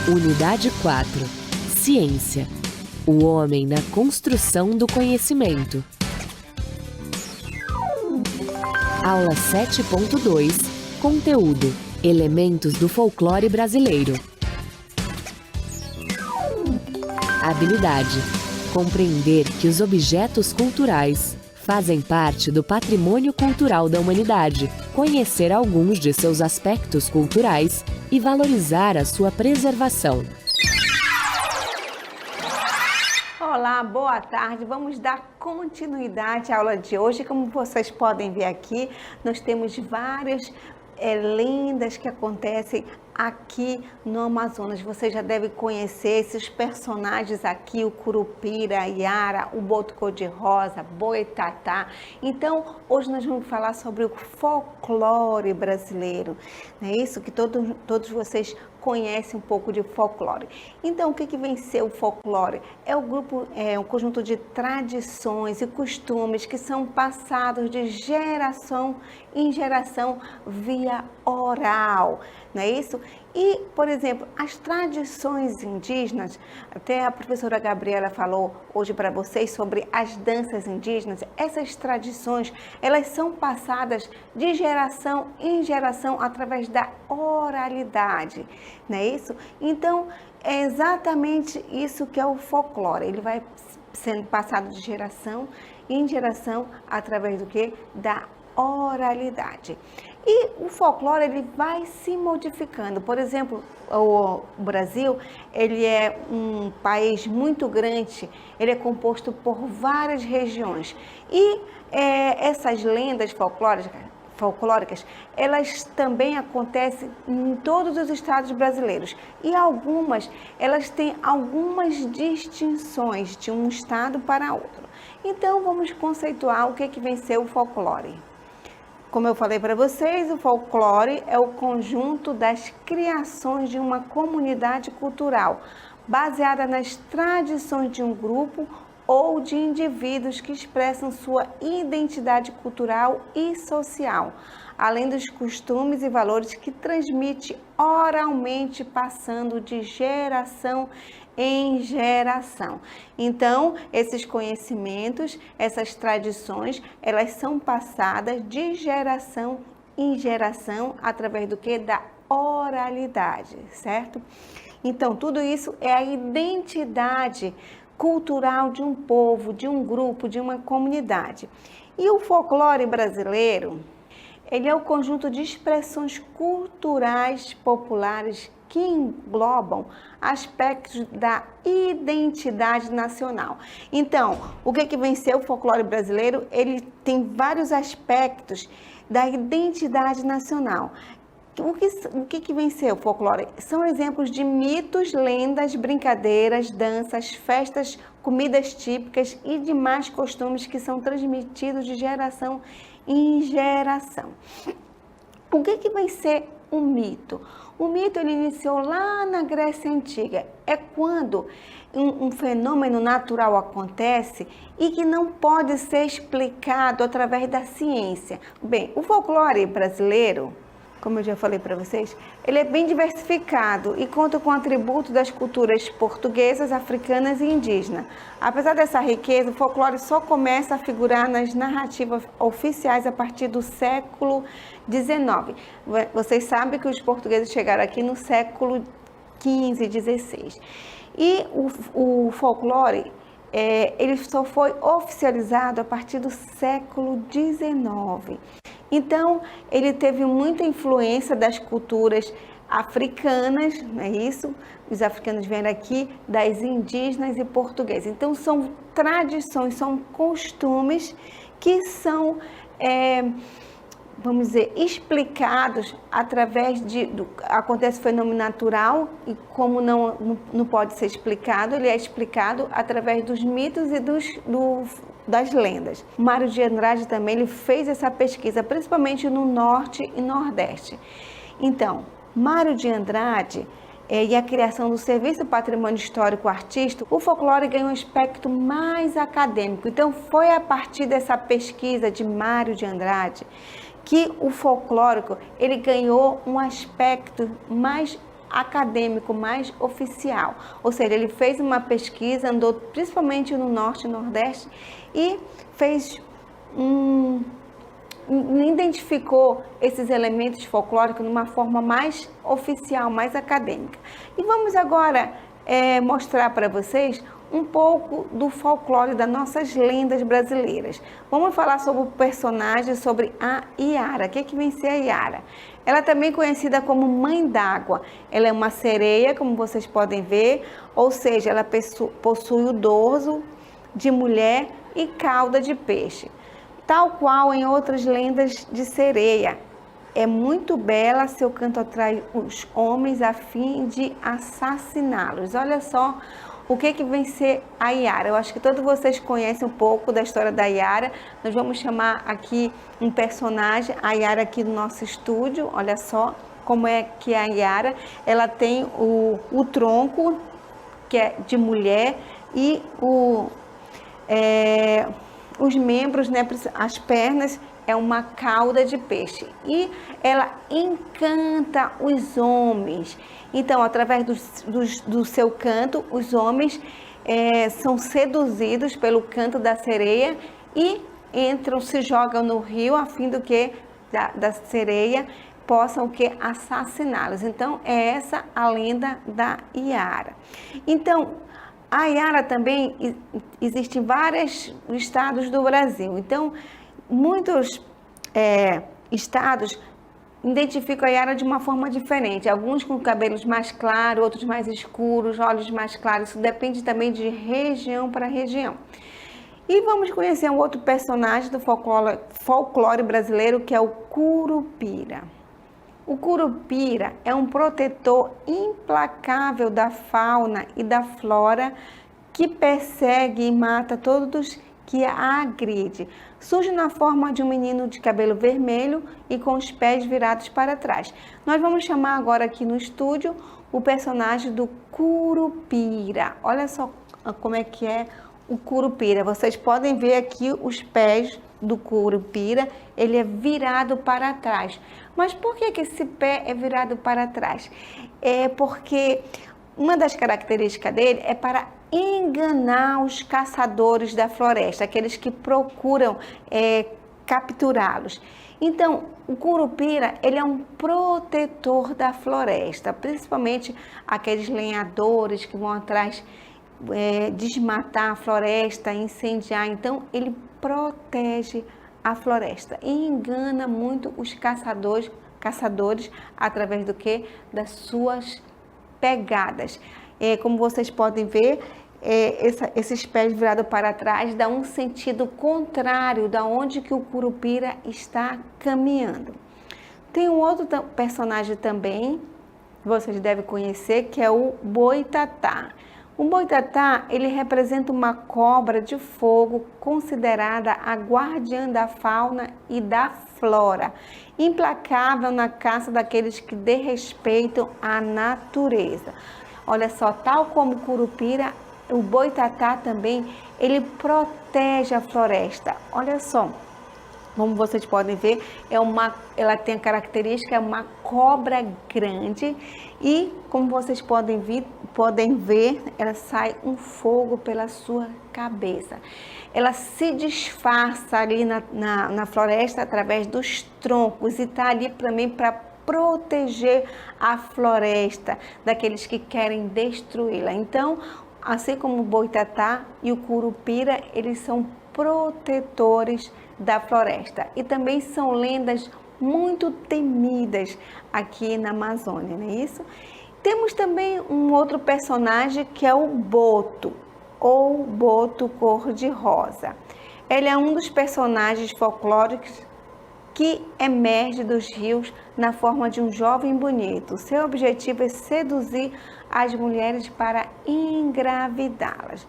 Unidade 4. Ciência. O homem na construção do conhecimento. Aula 7.2. Conteúdo. Elementos do folclore brasileiro. Habilidade. Compreender que os objetos culturais fazem parte do patrimônio cultural da humanidade, conhecer alguns de seus aspectos culturais e valorizar a sua preservação. Olá, boa tarde. Vamos dar continuidade à aula de hoje. Como vocês podem ver aqui, nós temos várias lendas que acontecem aqui no Amazonas. Você já deve conhecer esses personagens aqui, o Curupira, a Iara, o Boto Cor-de-Rosa, Boitatá. Então, hoje nós vamos falar sobre o folclore brasileiro. Não é isso? Que todos vocês conhecem um pouco de folclore. Então, o que vem ser o folclore? É um conjunto de tradições e costumes que são passados de geração em geração via oral, não é isso? E, por exemplo, as tradições indígenas, até a professora Gabriela falou hoje para vocês sobre as danças indígenas, essas tradições, elas são passadas de geração em geração através da oralidade, não é isso? Então, é exatamente isso que é o folclore, ele vai sendo passado de geração em geração através do quê? Da oralidade. E o folclore ele vai se modificando. Por exemplo, o Brasil, ele é um país muito grande, ele é composto por várias regiões. E essas lendas folclóricas, elas também acontecem em todos os estados brasileiros. E elas têm algumas distinções de um estado para outro. Então, vamos conceituar o que vem ser o folclore. Como eu falei para vocês, o folclore é o conjunto das criações de uma comunidade cultural, baseada nas tradições de um grupo ou de indivíduos que expressam sua identidade cultural e social, além dos costumes e valores que transmite oralmente, passando de geração em geração. Então, esses conhecimentos, essas tradições, elas são passadas de geração em geração através do que? Da oralidade, certo? Então, tudo isso é a identidade cultural de um povo, de um grupo, de uma comunidade. E o folclore brasileiro, ele é o conjunto de expressões culturais populares que englobam aspectos da identidade nacional. Então, o que vem ser o folclore brasileiro? Ele tem vários aspectos da identidade nacional. O que vem ser o folclore? São exemplos de mitos, lendas, brincadeiras, danças, festas, comidas típicas e demais costumes que são transmitidos de geração em geração. O que vem ser um mito? O mito ele iniciou lá na Grécia Antiga. É quando um fenômeno natural acontece e que não pode ser explicado através da ciência. Bem, o folclore brasileiro, como eu já falei para vocês, ele é bem diversificado e conta com atributos das culturas portuguesas, africanas e indígenas. Apesar dessa riqueza, o folclore só começa a figurar nas narrativas oficiais a partir do século XIX. Vocês sabem que os portugueses chegaram aqui no século XV, XVI. E o folclore, ele só foi oficializado a partir do século XIX. Então, ele teve muita influência das culturas africanas, não é isso? Os africanos vieram aqui, das indígenas e portuguesas. Então, são tradições, são costumes que são, vamos dizer, explicados através acontece fenômeno natural e como não pode ser explicado, ele é explicado através dos mitos e das lendas. Mário de Andrade também ele fez essa pesquisa, principalmente no Norte e Nordeste. Então, Mário de Andrade e a criação do Serviço Patrimônio Histórico Artístico, o folclore ganhou um aspecto mais acadêmico. Então, foi a partir dessa pesquisa de Mário de Andrade que o folclórico ele ganhou um aspecto mais acadêmico, mais oficial. Ou seja, ele fez uma pesquisa, andou principalmente no Norte e Nordeste e fez identificou esses elementos folclóricos de uma forma mais oficial, mais acadêmica. E vamos agora mostrar para vocês um pouco do folclore das nossas lendas brasileiras. Vamos falar sobre o personagem, sobre a Iara. O que vem ser a Iara? Ela é também conhecida como Mãe d'Água. Ela é uma sereia, como vocês podem ver, ou seja, ela possui o dorso de mulher e cauda de peixe. Tal qual em outras lendas de sereia. É muito bela, seu canto atrai os homens a fim de assassiná-los. Olha só o que vem ser a Iara. Eu acho que todos vocês conhecem um pouco da história da Iara. Nós vamos chamar aqui um personagem, a Iara aqui no nosso estúdio. Olha só como é que a Iara, ela tem o tronco, que é de mulher, e os membros, né, as pernas, é uma cauda de peixe. E ela encanta os homens. Então, através do seu canto, os homens são seduzidos pelo canto da sereia e se jogam no rio a fim da sereia possam assassiná-los. Então, é essa a lenda da Iara. Então, a Iara também existe em vários estados do Brasil. Então, muitos estados identificam a Iara de uma forma diferente. Alguns com cabelos mais claros, outros mais escuros, olhos mais claros. Isso depende também de região para região. E vamos conhecer um outro personagem do folclore brasileiro, que é o Curupira. O Curupira é um protetor implacável da fauna e da flora que persegue e mata todos que a agride. Surge na forma de um menino de cabelo vermelho e com os pés virados para trás. Nós vamos chamar agora aqui no estúdio o personagem do Curupira. Olha só como é que é o Curupira. Vocês podem ver aqui os pés do Curupira, ele é virado para trás. Mas por que esse pé é virado para trás? É porque uma das características dele é para enganar os caçadores da floresta, aqueles que procuram capturá-los. Então, o Curupira, ele é um protetor da floresta, principalmente aqueles lenhadores que vão atrás desmatar a floresta, incendiar. Então, ele protege a floresta e engana muito os caçadores através do que? Das suas pegadas. Como vocês podem ver, esses pés virados para trás dá um sentido contrário da onde que o Curupira está caminhando. Tem um outro personagem também, que vocês devem conhecer, que é o Boitatá. O Boitatá, ele representa uma cobra de fogo considerada a guardiã da fauna e da flora, implacável na caça daqueles que desrespeitam a natureza. Olha só, tal como o Curupira, o Boitatá também, ele protege a floresta. Olha só, como vocês podem ver, ela tem a característica, é uma cobra grande e, como vocês podem ver, ela sai um fogo pela sua cabeça. Ela se disfarça ali na floresta através dos troncos e está ali também para proteger a floresta daqueles que querem destruí-la. Então, assim como o Boitatá e o Curupira, eles são protetores da floresta e também são lendas muito temidas aqui na Amazônia, não é isso? Temos também um outro personagem que é o Boto, ou Boto cor-de-rosa. Ele é um dos personagens folclóricos que emerge dos rios na forma de um jovem bonito. Seu objetivo é seduzir as mulheres para engravidá-las.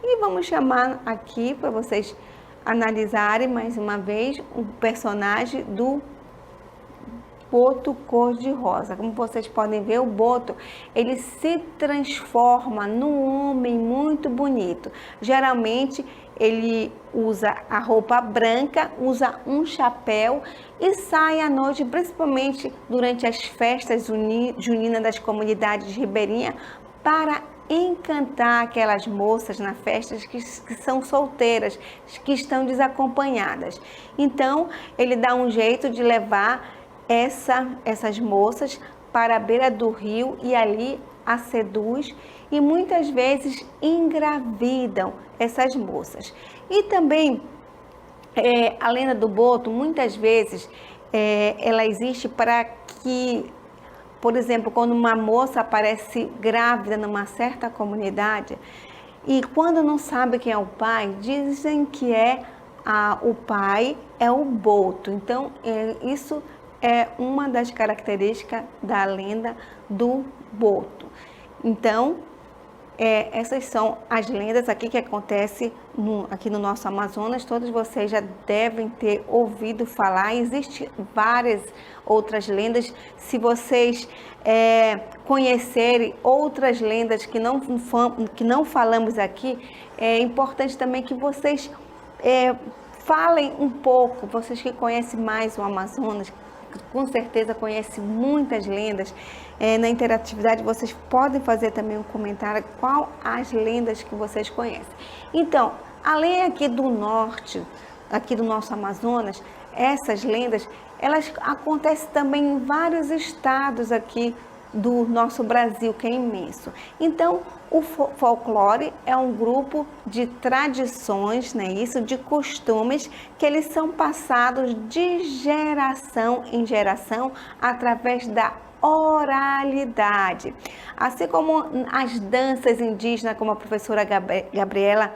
E vamos chamar aqui para vocês analisarem mais uma vez o personagem do Boto cor-de-rosa. Como vocês podem ver, o Boto, ele se transforma num homem muito bonito. Geralmente ele usa a roupa branca, usa um chapéu e sai à noite, principalmente durante as festas juninas das comunidades ribeirinhas, para encantar aquelas moças na festa que são solteiras, que estão desacompanhadas. Então ele dá um jeito de levar essas moças para a beira do rio e ali a seduz e muitas vezes engravidam essas moças. E também a lenda do Boto, muitas vezes ela existe para que, por exemplo, quando uma moça aparece grávida numa certa comunidade e quando não sabe quem é o pai, dizem que o pai é o Boto. Então isso é uma das características da lenda do Boto. Então, essas são as lendas aqui que acontecem aqui no nosso Amazonas. Todos vocês já devem ter ouvido falar. Existem várias outras lendas. Se vocês conhecerem outras lendas que não falamos aqui, é importante também que vocês falem um pouco. Vocês que conhecem mais o Amazonas, com certeza conhece muitas lendas. Na interatividade vocês podem fazer também um comentário qual as lendas que vocês conhecem. Então, além aqui do norte, aqui do nosso Amazonas, essas lendas, elas acontecem também em vários estados aqui do nosso Brasil, que é imenso. Então, o folclore é um grupo de tradições, né, de costumes que eles são passados de geração em geração através da oralidade. Assim como as danças indígenas, como a professora Gabriela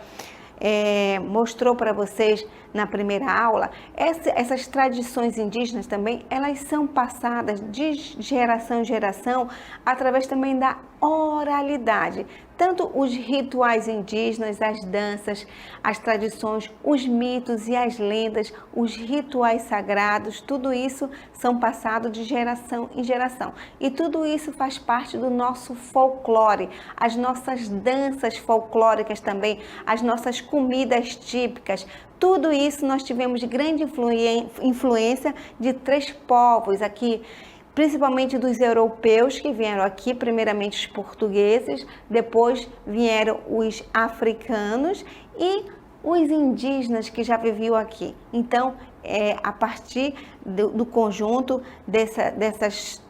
mostrou para vocês na primeira aula, essas tradições indígenas também, elas são passadas de geração em geração através também da oralidade. Tanto os rituais indígenas, as danças, as tradições, os mitos e as lendas, os rituais sagrados, tudo isso são passados de geração em geração. E tudo isso faz parte do nosso folclore, as nossas danças folclóricas também, as nossas comidas típicas. Tudo isso nós tivemos grande influência de 3 povos aqui, principalmente dos europeus que vieram aqui, primeiramente os portugueses, depois vieram os africanos e os indígenas que já viviam aqui. Então, a partir do conjunto dessas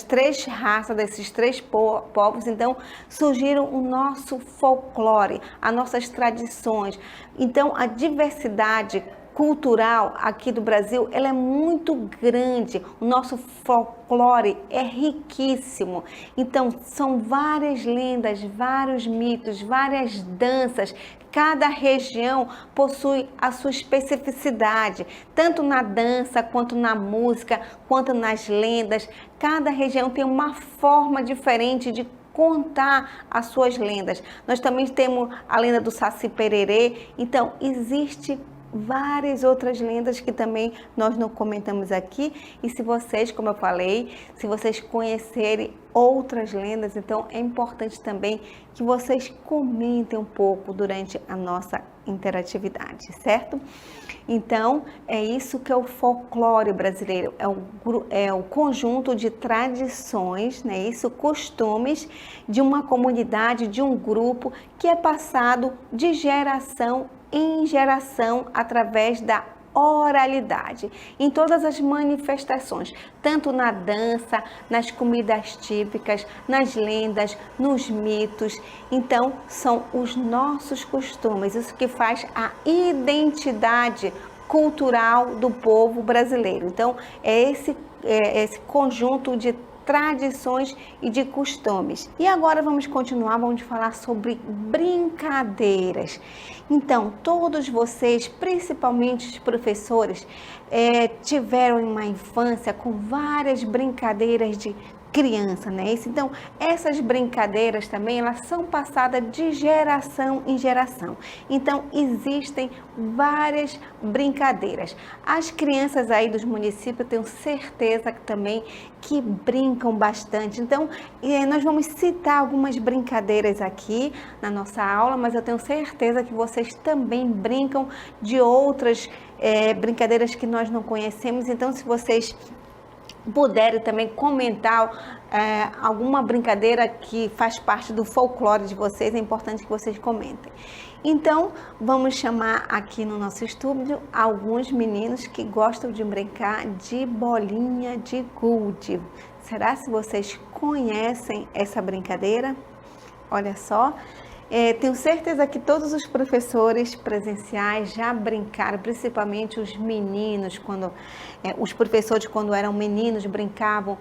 3 raças, desses 3 povos, então surgiram o nosso folclore, as nossas tradições. Então, a diversidade cultural aqui do Brasil, ela é muito grande. O nosso folclore é riquíssimo. Então, são várias lendas, vários mitos, várias danças. Cada região possui a sua especificidade, tanto na dança, quanto na música, quanto nas lendas. Cada região tem uma forma diferente de contar as suas lendas. Nós também temos a lenda do Saci Pererê. Então, existe várias outras lendas que também nós não comentamos aqui. E se vocês, como eu falei, se vocês conhecerem outras lendas, então é importante também que vocês comentem um pouco durante a nossa interatividade, certo? Então, é isso que é o folclore brasileiro, é o conjunto de tradições, né? Costumes de uma comunidade, de um grupo que é passado de geração em geração através da oralidade, em todas as manifestações, tanto na dança, nas comidas típicas, nas lendas, nos mitos. Então, são os nossos costumes, isso que faz a identidade cultural do povo brasileiro. Então, é esse conjunto de tradições e de costumes. E agora vamos continuar, vamos falar sobre brincadeiras. Então, todos vocês, principalmente os professores, tiveram uma infância com várias brincadeiras de criança, né? Então, essas brincadeiras também, elas são passadas de geração em geração. Então, existem várias brincadeiras. As crianças aí dos municípios, eu tenho certeza que também que brincam bastante. Então, nós vamos citar algumas brincadeiras aqui na nossa aula, mas eu tenho certeza que vocês também brincam de outras brincadeiras que nós não conhecemos. Então, se vocês puderem também comentar alguma brincadeira que faz parte do folclore de vocês, é importante que vocês comentem. Então, vamos chamar aqui no nosso estúdio alguns meninos que gostam de brincar de bolinha de gude. Será se vocês conhecem essa brincadeira? Olha só. Tenho certeza que todos os professores presenciais já brincaram, principalmente os meninos, os professores quando eram meninos brincavam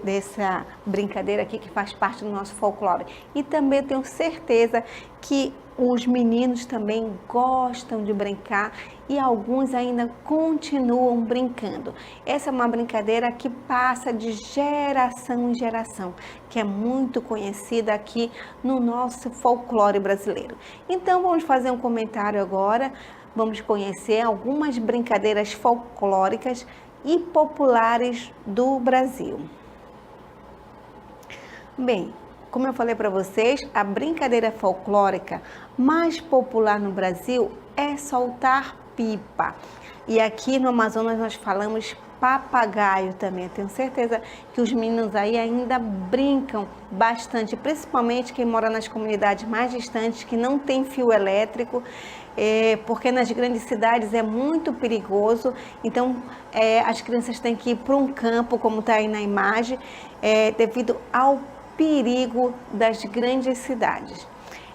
dessa brincadeira aqui que faz parte do nosso folclore. E também tenho certeza que os meninos também gostam de brincar e alguns ainda continuam brincando. Essa é uma brincadeira que passa de geração em geração, que é muito conhecida aqui no nosso folclore brasileiro. Então vamos fazer um comentário agora, vamos conhecer algumas brincadeiras folclóricas e populares do Brasil. Bem, como eu falei para vocês, a brincadeira folclórica mais popular no Brasil é soltar pipa. E aqui no Amazonas nós falamos papagaio também. Eu tenho certeza que os meninos aí ainda brincam bastante, principalmente quem mora nas comunidades mais distantes, que não tem fio elétrico, porque nas grandes cidades é muito perigoso. Então, as crianças têm que ir para um campo, como está aí na imagem, devido ao perigo das grandes cidades.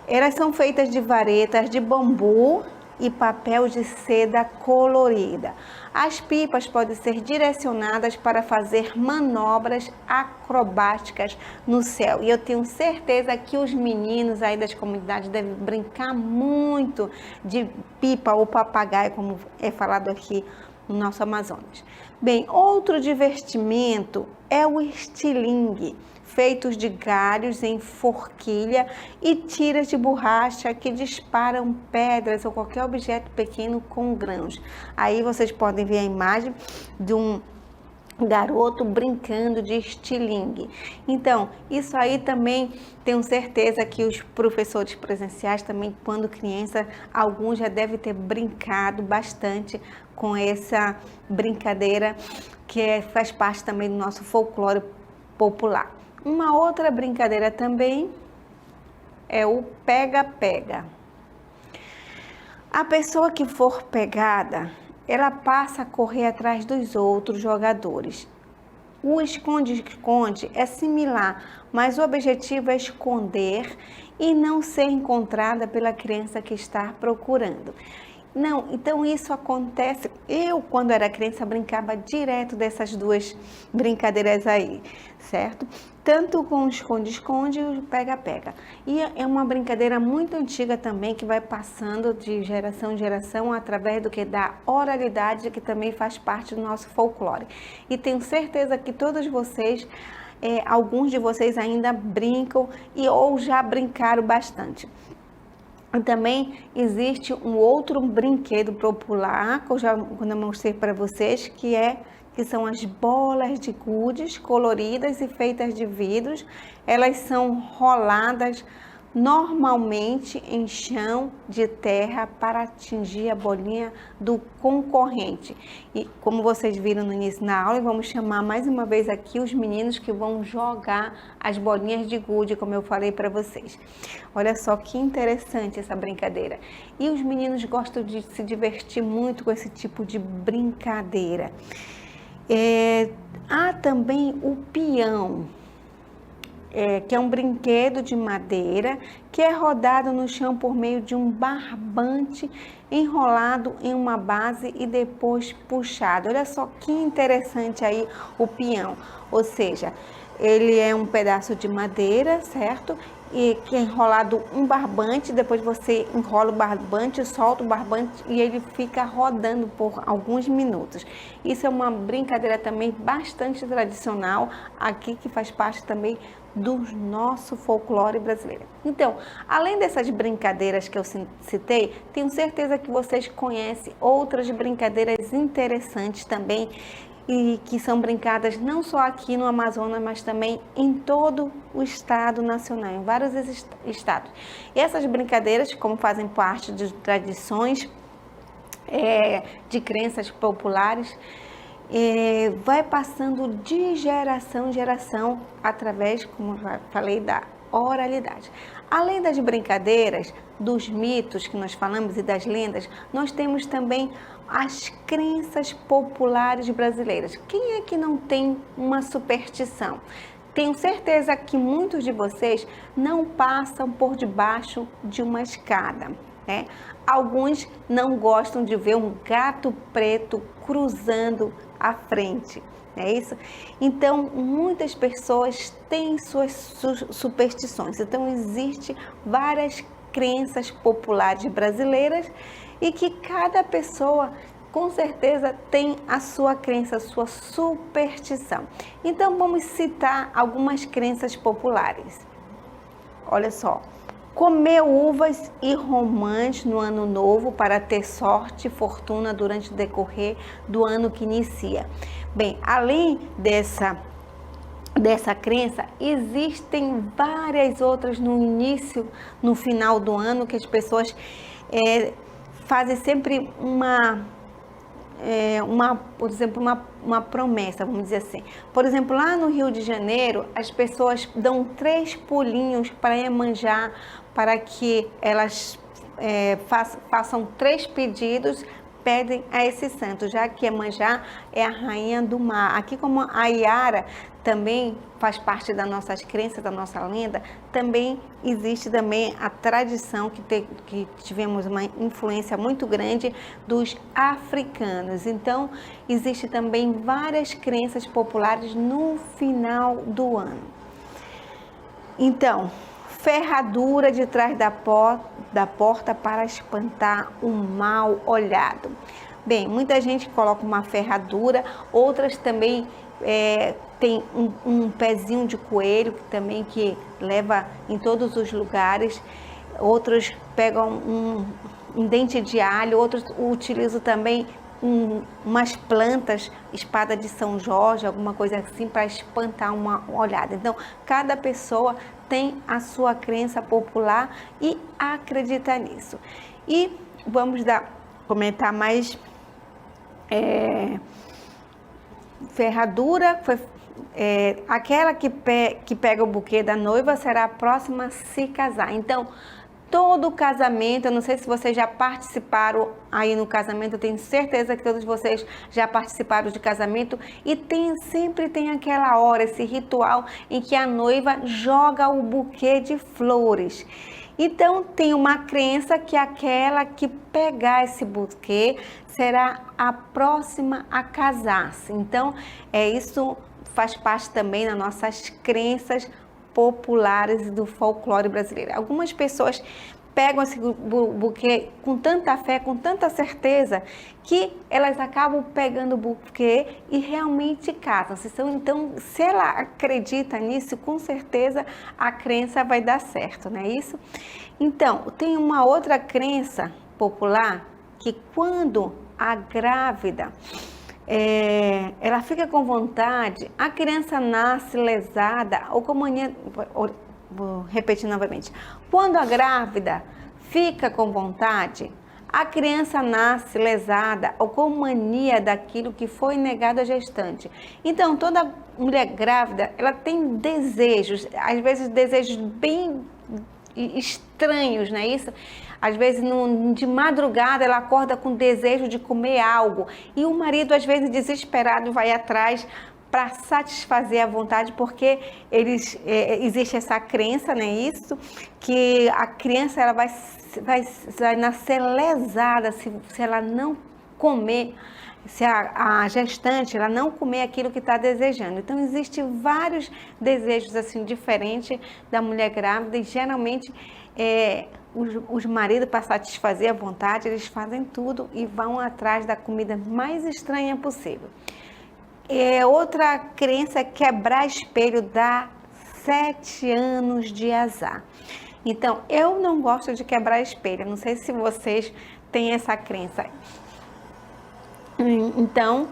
Elas são feitas de varetas de bambu e papel de seda colorida. As pipas podem ser direcionadas para fazer manobras acrobáticas no céu. E eu tenho certeza que os meninos aí das comunidades devem brincar muito de pipa ou papagaio, como é falado aqui no nosso Amazonas. Bem, outro divertimento é o estilingue, feitos de galhos em forquilha e tiras de borracha que disparam pedras ou qualquer objeto pequeno com grãos. Aí vocês podem ver a imagem de um garoto brincando de estilingue. Então, isso aí também tenho certeza que os professores presenciais também, quando criança, alguns já devem ter brincado bastante com essa brincadeira que faz parte também do nosso folclore popular. Uma outra brincadeira também é o pega-pega. A pessoa que for pegada, ela passa a correr atrás dos outros jogadores. O esconde-esconde é similar, mas o objetivo é esconder e não ser encontrada pela criança que está procurando. Não, então isso acontece. Eu, quando era criança, brincava direto dessas duas brincadeiras aí, certo? Tanto com o esconde-esconde e o pega-pega. E é uma brincadeira muito antiga também, que vai passando de geração em geração através do que? Da oralidade, que também faz parte do nosso folclore. E tenho certeza que todos vocês, alguns de vocês ainda brincam ou já brincaram bastante. Também existe um outro brinquedo popular, quando eu mostrei para vocês, que são as bolas de gude coloridas e feitas de vidros. Elas são roladas normalmente em chão de terra para atingir a bolinha do concorrente. E como vocês viram no início da aula, vamos chamar mais uma vez aqui os meninos que vão jogar as bolinhas de gude, como eu falei para vocês. Olha só que interessante essa brincadeira. E os meninos gostam de se divertir muito com esse tipo de brincadeira. Há também o peão, que é um brinquedo de madeira que é rodado no chão por meio de um barbante enrolado em uma base e depois puxado. Olha só que interessante aí o peão, ou seja, ele é um pedaço de madeira, certo? e que é enrolado um barbante, depois você enrola o barbante, solta o barbante e ele fica rodando por alguns minutos. Isso é uma brincadeira também bastante tradicional aqui, que faz parte também do nosso folclore brasileiro. Então, além dessas brincadeiras que eu citei, tenho certeza que vocês conhecem outras brincadeiras interessantes também, e que são brincadas não só aqui no Amazonas, mas também em todo o estado nacional, em vários estados. E essas brincadeiras, como fazem parte de tradições, de crenças populares, vai passando de geração em geração através, como eu falei, da oralidade. Além das brincadeiras, dos mitos que nós falamos e das lendas, nós temos também as crenças populares brasileiras. Quem é que não tem uma superstição? Tenho certeza que muitos de vocês não passam por debaixo de uma escada, né? Alguns não gostam de ver um gato preto cruzando a frente, não é isso? Então, muitas pessoas têm suas superstições. Então, existem várias crenças populares brasileiras e que cada pessoa, com certeza, tem a sua crença, a sua superstição. Então, vamos citar algumas crenças populares. Olha só. Comer uvas e romãs no ano novo para ter sorte e fortuna durante o decorrer do ano que inicia. Bem, além dessa crença, existem várias outras no início, no final do ano, que as pessoas fazem sempre por exemplo, uma promessa, vamos dizer assim. Por exemplo, lá no Rio de Janeiro, as pessoas dão 3 pulinhos para Iemanjá, para que elas façam 3 pedidos, pedem a esse santo, já que Iemanjá é a rainha do mar. Aqui, como a Iara também faz parte das nossas crenças, da nossa lenda, também existe também a tradição que tivemos uma influência muito grande dos africanos. Então, existe também várias crenças populares no final do ano. Então, ferradura de trás da porta para espantar o mal olhado. Bem, muita gente coloca uma ferradura, outras também tem um pezinho de coelho que leva em todos os lugares. Outros pegam um dente de alho, outros utilizam também umas plantas, espada de São Jorge, alguma coisa assim, para espantar uma olhada. Então, cada pessoa tem a sua crença popular e acredita nisso. E vamos comentar mais. Ferradura, aquela que pega o buquê da noiva será a próxima a se casar. Então, todo casamento, eu não sei se vocês já participaram aí no casamento, eu tenho certeza que todos vocês já participaram de casamento, e sempre tem aquela hora, esse ritual em que a noiva joga o buquê de flores. Então, tem uma crença que aquela que pegar esse buquê será a próxima a casar-se. Então, isso faz parte também das nossas crenças populares do folclore brasileiro. Algumas pessoas pegam esse buquê com tanta fé, com tanta certeza, que elas acabam pegando o buquê e realmente casam-se. Então, se ela acredita nisso, com certeza a crença vai dar certo, não é isso? Então, tem uma outra crença popular que quando a grávida ela fica com vontade, a criança nasce lesada ou com mania. Vou repetir novamente. Quando a grávida fica com vontade, a criança nasce lesada ou com mania daquilo que foi negado à gestante. Então, toda mulher grávida, ela tem desejos, às vezes desejos bem estranhos, não é isso? Às vezes, de madrugada, ela acorda com desejo de comer algo. E o marido, às vezes, desesperado, vai atrás para satisfazer a vontade, porque existe essa crença, né, isso, que a criança ela vai nascer lesada se ela não comer, se a gestante ela não comer aquilo que está desejando. Então, existem vários desejos assim diferentes da mulher grávida e geralmente os maridos, para satisfazer a vontade, eles fazem tudo e vão atrás da comida mais estranha possível. Outra crença é quebrar espelho dá 7 anos de azar. Então, eu não gosto de quebrar espelho. Não sei se vocês têm essa crença. Então,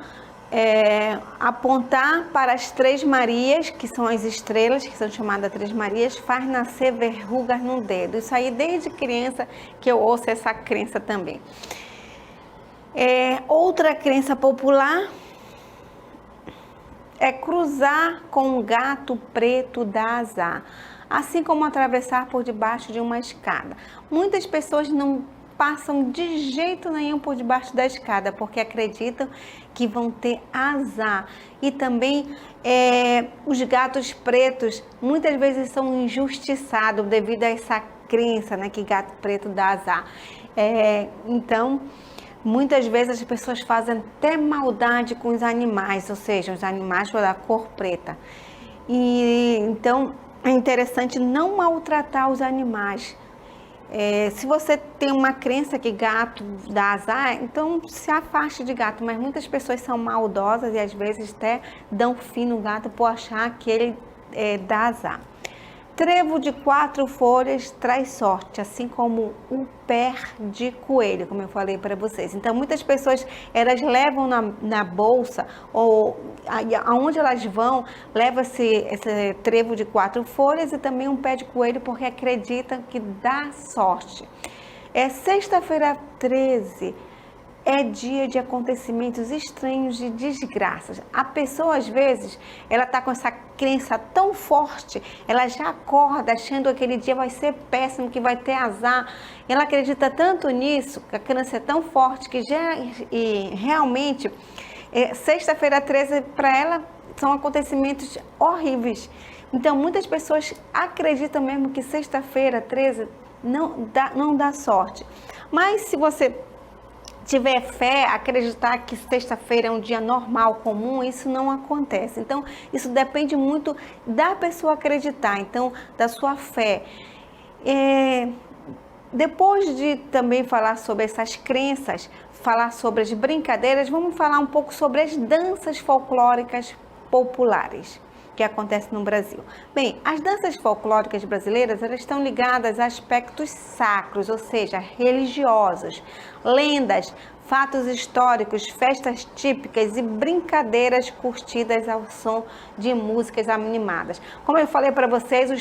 apontar para as 3 Marias, que são as estrelas, que são chamadas 3 Marias, faz nascer verrugas no dedo. Isso aí desde criança que eu ouço essa crença também. Outra crença popular é cruzar com um gato preto dá azar, assim como atravessar por debaixo de uma escada. Muitas pessoas não passam de jeito nenhum por debaixo da escada, porque acreditam que vão ter azar. E também os gatos pretos muitas vezes são injustiçados devido a essa crença, né, que gato preto dá azar. Então, muitas vezes as pessoas fazem até maldade com os animais, ou seja, os animais da cor preta. E então é interessante não maltratar os animais. Se você tem uma crença que gato dá azar, então se afaste de gato, mas muitas pessoas são maldosas e às vezes até dão fim no gato por achar que ele dá azar. Trevo de 4 folhas traz sorte, assim como o pé de coelho, como eu falei para vocês. Então, muitas pessoas, elas levam na bolsa, ou aonde elas vão, leva-se esse trevo de 4 folhas e também um pé de coelho, porque acreditam que dá sorte. Sexta-feira 13. É dia de acontecimentos estranhos, de desgraças. A pessoa, às vezes, ela está com essa crença tão forte, ela já acorda achando que aquele dia vai ser péssimo, que vai ter azar. Ela acredita tanto nisso, que a crença é tão forte, que realmente, sexta-feira 13, para ela, são acontecimentos horríveis. Então, muitas pessoas acreditam mesmo que sexta-feira 13 não dá sorte. Mas, se você tiver fé, acreditar que sexta-feira é um dia normal, comum, isso não acontece. Então, isso depende muito da pessoa acreditar, então, da sua fé. Depois de também falar sobre essas crenças, falar sobre as brincadeiras, vamos falar um pouco sobre as danças folclóricas populares que acontecem no Brasil. Bem, as danças folclóricas brasileiras, elas estão ligadas a aspectos sacros, ou seja, religiosos, lendas, fatos históricos, festas típicas e brincadeiras curtidas ao som de músicas animadas. Como eu falei para vocês,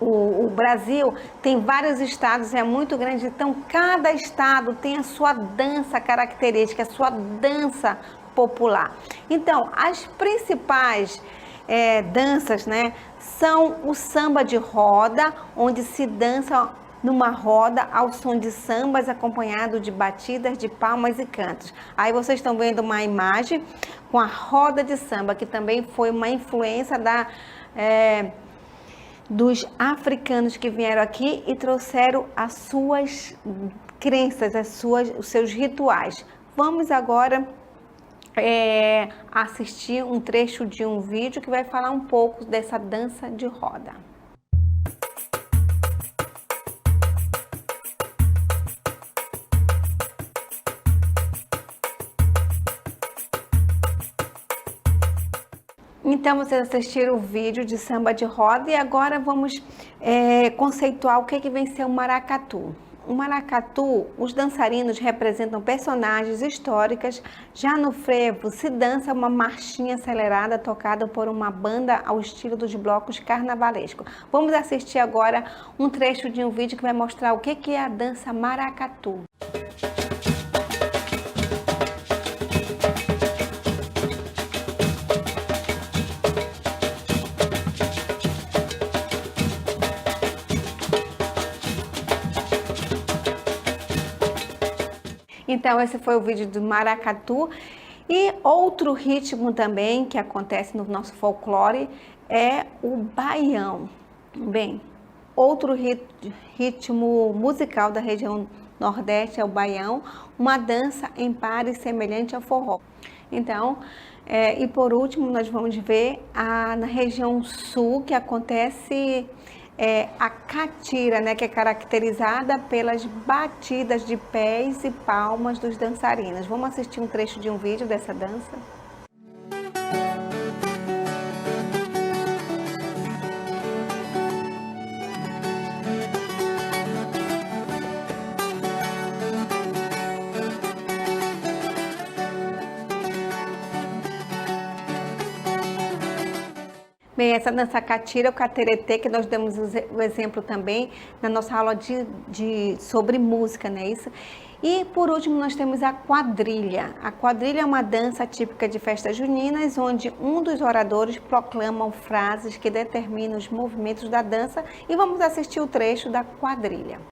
o Brasil tem vários estados, é muito grande, então cada estado tem a sua dança característica, a sua dança popular. Então, as principais danças, né, são o samba de roda, onde se dança numa roda ao som de sambas, acompanhado de batidas de palmas e cantos. Aí vocês estão vendo uma imagem com a roda de samba, que também foi uma influência dos africanos que vieram aqui e trouxeram as suas crenças, os seus rituais. Vamos agora assistir um trecho de um vídeo que vai falar um pouco dessa dança de roda. Então, vocês assistiram o vídeo de samba de roda e agora vamos conceituar o que vem ser o maracatu. O maracatu, os dançarinos representam personagens históricas. Já no frevo se dança uma marchinha acelerada tocada por uma banda ao estilo dos blocos carnavalescos. Vamos assistir agora um trecho de um vídeo que vai mostrar o que é a dança maracatu. Então, esse foi o vídeo do maracatu. E outro ritmo também que acontece no nosso folclore é o baião. Bem, outro ritmo musical da região Nordeste é o baião, uma dança em pares semelhante ao forró. Então, e por último, nós vamos ver na região sul, que acontece a catira, né, que é caracterizada pelas batidas de pés e palmas dos dançarinos. Vamos assistir um trecho de um vídeo dessa dança? Bem, essa dança catira, o cateretê, que nós demos o exemplo também na nossa aula sobre música, não é isso? E por último nós temos a quadrilha. A quadrilha é uma dança típica de festas juninas, onde um dos oradores proclamam frases que determinam os movimentos da dança, e vamos assistir o trecho da quadrilha.